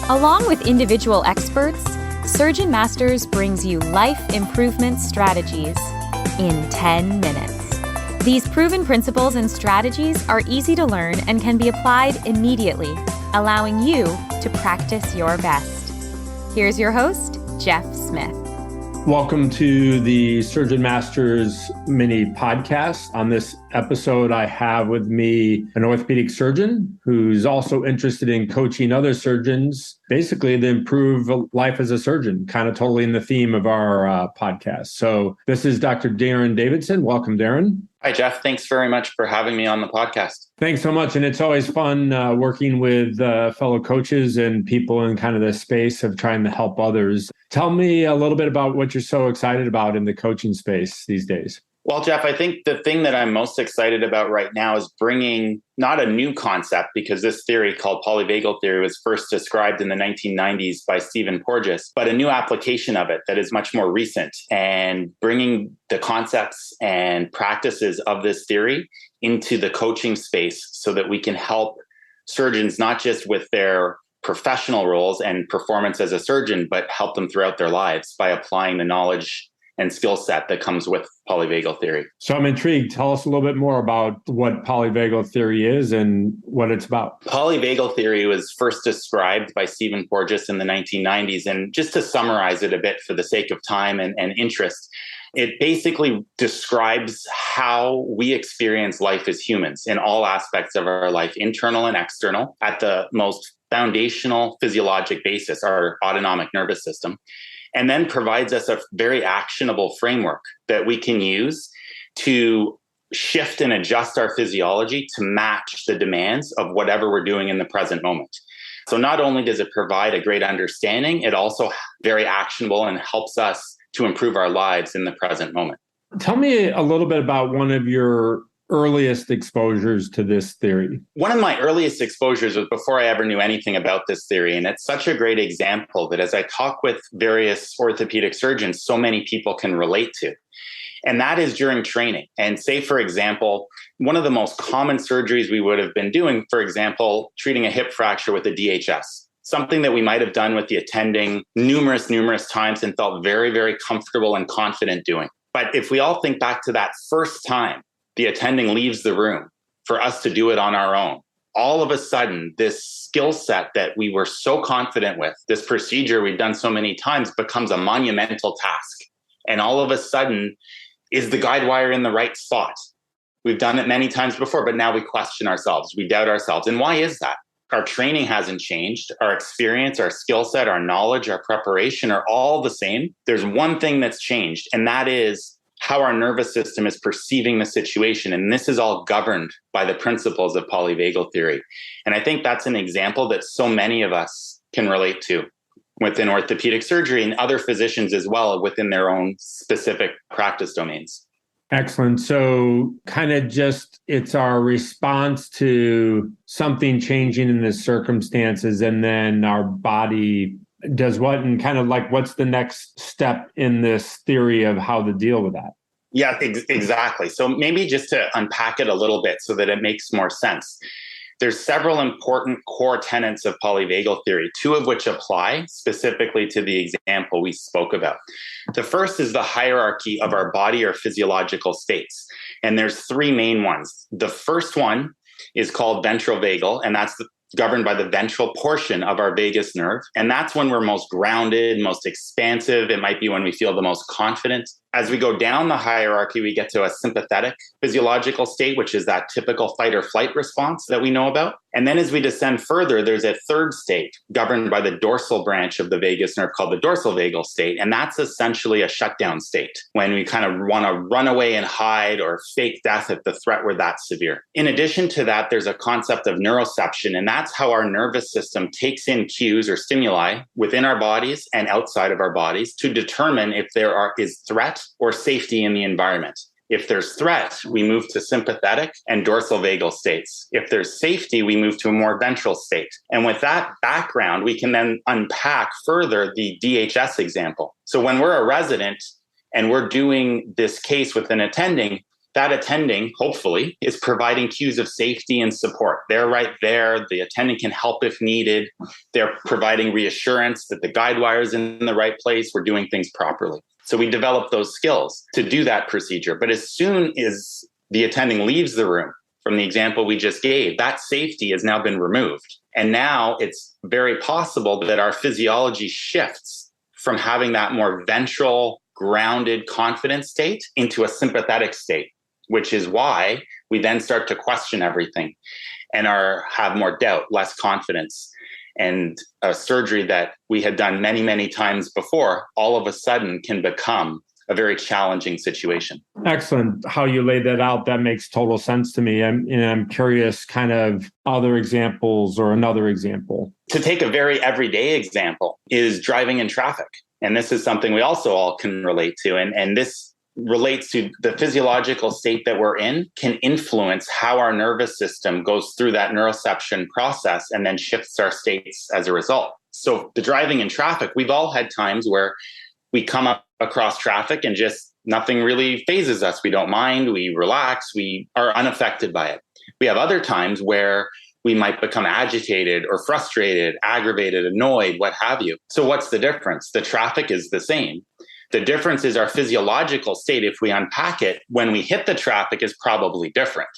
Along with individual experts, SurgeonMasters brings you life improvement strategies in 10 minutes. These proven principles and strategies are easy to learn and can be applied immediately, allowing you to practice your best. Here's your host, Jeff Smith. Welcome to the SurgeonMasters mini podcast. On this episode, I have with me an orthopedic surgeon who's also interested in coaching other surgeons, basically to improve life as a surgeon, kind of totally in the theme of our podcast. So this is Dr. Darin Davidson. Welcome, Darin. Hi, Jeff. Thanks very much for having me on the podcast. Thanks so much. And it's always fun working with fellow coaches and people in kind of the space of trying to help others. Tell me a little bit about what you're so excited about in the coaching space these days. Well, Jeff, I think the thing that I'm most excited about right now is bringing not a new concept, because this theory called Polyvagal Theory was first described in the 1990s by Stephen Porges, but a new application of it that is much more recent, and bringing the concepts and practices of this theory into the coaching space so that we can help surgeons not just with their professional roles and performance as a surgeon, but help them throughout their lives by applying the knowledge and skill set that comes with polyvagal theory. So I'm intrigued. Tell us a little bit more about what polyvagal theory is and what it's about. Polyvagal theory was first described by Stephen Porges in the 1990s. And just to summarize it a bit for the sake of time and interest, it basically describes how we experience life as humans in all aspects of our life, internal and external, at the most foundational physiologic basis, our autonomic nervous system, and then provides us a very actionable framework that we can use to shift and adjust our physiology to match the demands of whatever we're doing in the present moment. So not only does it provide a great understanding, it also very actionable and helps us to improve our lives in the present moment. Tell me a little bit about one of your earliest exposures to this theory. One of my earliest exposures was before I ever knew anything about this theory. And it's such a great example that as I talk with various orthopedic surgeons, so many people can relate to. And that is during training. And say, for example, one of the most common surgeries we would have been doing, for example, treating a hip fracture with a DHS, something that we might have done with the attending numerous times and felt very, very comfortable and confident doing. But if we all think back to that first time the attending leaves the room for us to do it on our own, all of a sudden, this skill set that we were so confident with, this procedure we've done so many times, becomes a monumental task. And all of a sudden, is the guide wire in the right spot? We've done it many times before, but now we question ourselves. We doubt ourselves. And why is that? Our training hasn't changed. Our experience, our skill set, our knowledge, our preparation are all the same. There's one thing that's changed, and that is how our nervous system is perceiving the situation. And this is all governed by the principles of polyvagal theory. And I think that's an example that so many of us can relate to within orthopedic surgery and other physicians as well within their own specific practice domains. Excellent. So kind of just it's our response to something changing in the circumstances, and then our body does what, and kind of like what's the next step in this theory of how to deal with that? Yeah, exactly. So maybe just to unpack it a little bit so that it makes more sense. There's several important core tenets of polyvagal theory, two of which apply specifically to the example we spoke about. The first is the hierarchy of our body or physiological states. And there's three main ones. The first one is called ventrovagal, and that's governed by the ventral portion of our vagus nerve. And that's when we're most grounded, most expansive. It might be when we feel the most confident. As we go down the hierarchy, we get to a sympathetic physiological state, which is that typical fight or flight response that we know about. And then as we descend further, there's a third state governed by the dorsal branch of the vagus nerve called the dorsal vagal state. And that's essentially a shutdown state when we kind of want to run away and hide or fake death if the threat were that severe. In addition to that, there's a concept of neuroception, and that's how our nervous system takes in cues or stimuli within our bodies and outside of our bodies to determine if there is threat or safety in the environment. If there's threat, we move to sympathetic and dorsal vagal states. If there's safety, we move to a more ventral state. And with that background, we can then unpack further the DHS example. So when we're a resident and we're doing this case with an attending, that attending, hopefully, is providing cues of safety and support. They're right there. The attending can help if needed. They're providing reassurance that the guide wire is in the right place. We're doing things properly. So we develop those skills to do that procedure. But as soon as the attending leaves the room, from the example we just gave, that safety has now been removed. And now it's very possible that our physiology shifts from having that more ventral, grounded, confident state into a sympathetic state, which is why we then start to question everything and have more doubt, less confidence. And a surgery that we had done many, many times before, all of a sudden can become a very challenging situation. Excellent. How you laid that out, that makes total sense to me. I'm curious, kind of other examples or another example. To take a very everyday example is driving in traffic. And this is something we also all can relate to. And this relates to the physiological state that we're in can influence how our nervous system goes through that neuroception process and then shifts our states as a result. So the driving in traffic, we've all had times where we come up across traffic and just nothing really phases us. We don't mind, we relax, we are unaffected by it. We have other times where we might become agitated or frustrated, aggravated, annoyed, what have you. So what's the difference? The traffic is the same. The difference is our physiological state, if we unpack it, when we hit the traffic is probably different.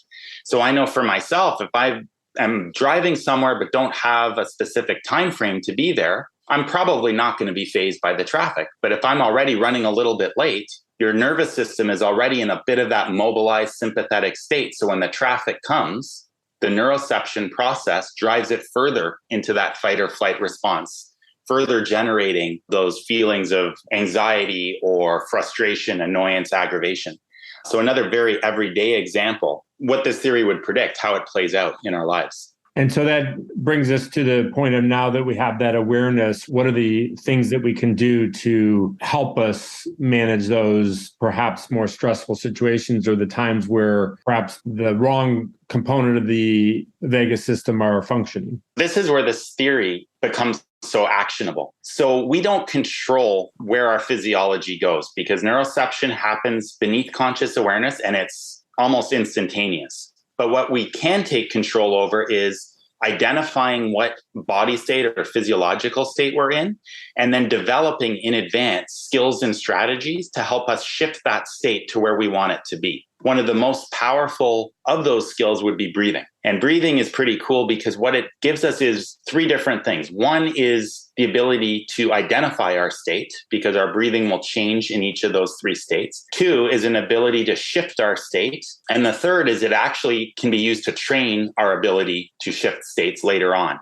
So I know for myself, if I am driving somewhere but don't have a specific time frame to be there, I'm probably not going to be fazed by the traffic. But if I'm already running a little bit late, your nervous system is already in a bit of that mobilized sympathetic state. So when the traffic comes, the neuroception process drives it further into that fight or flight response, further generating those feelings of anxiety or frustration, annoyance, aggravation. So another very everyday example, what this theory would predict, how it plays out in our lives. And so that brings us to the point of, now that we have that awareness, what are the things that we can do to help us manage those perhaps more stressful situations, or the times where perhaps the wrong component of the vagus system are functioning? This is where this theory becomes so actionable. So we don't control where our physiology goes, because neuroception happens beneath conscious awareness and it's almost instantaneous. But what we can take control over is identifying what body state or physiological state we're in, and then developing in advance skills and strategies to help us shift that state to where we want it to be. One of the most powerful of those skills would be breathing. And breathing is pretty cool because what it gives us is three different things. One is the ability to identify our state, because our breathing will change in each of those three states. Two is an ability to shift our state. And the third is it actually can be used to train our ability to shift states later on.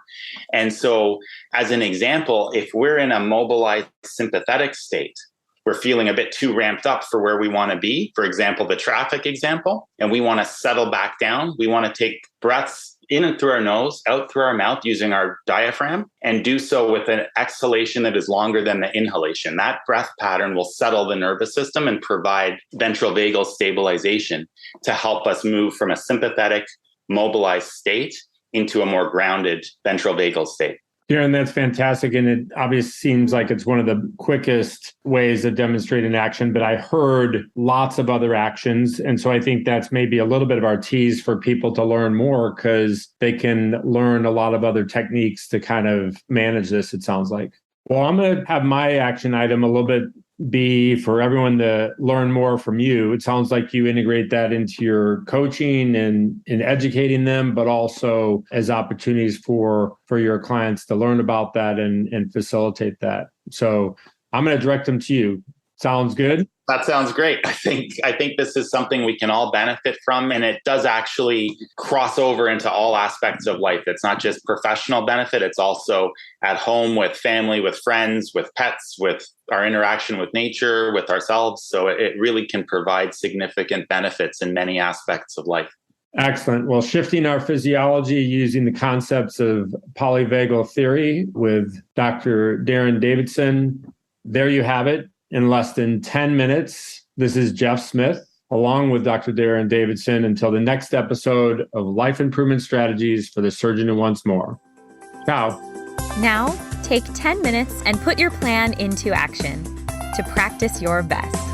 And so, as an example, if we're in a mobilized sympathetic state, we're feeling a bit too ramped up for where we want to be, for example, the traffic example, and we want to settle back down. We want to take breaths in and through our nose, out through our mouth using our diaphragm, and do so with an exhalation that is longer than the inhalation. That breath pattern will settle the nervous system and provide ventral vagal stabilization to help us move from a sympathetic, mobilized state into a more grounded ventral vagal state. Darin, that's fantastic. And it obviously seems like it's one of the quickest ways of demonstrating action, but I heard lots of other actions. And so I think that's maybe a little bit of our tease for people to learn more, because they can learn a lot of other techniques to kind of manage this, it sounds like. Well, I'm going to have my action item a little bit be for everyone to learn more from you. It sounds like you integrate that into your coaching and in educating them, but also as opportunities for your clients to learn about that and facilitate that. So I'm going to direct them to you. Sounds good? That sounds great. I think this is something we can all benefit from, and it does actually cross over into all aspects of life. It's not just professional benefit, it's also at home with family, with friends, with pets, with our interaction with nature, with ourselves. So it really can provide significant benefits in many aspects of life. Excellent. Well, shifting our physiology using the concepts of polyvagal theory with Dr. Darin Davidson. There you have it. In less than 10 minutes, this is Jeff Smith, along with Dr. Darin Davidson, until the next episode of Life Improvement Strategies for the Surgeon Who Wants More. Ciao. Now, take 10 minutes and put your plan into action to practice your best.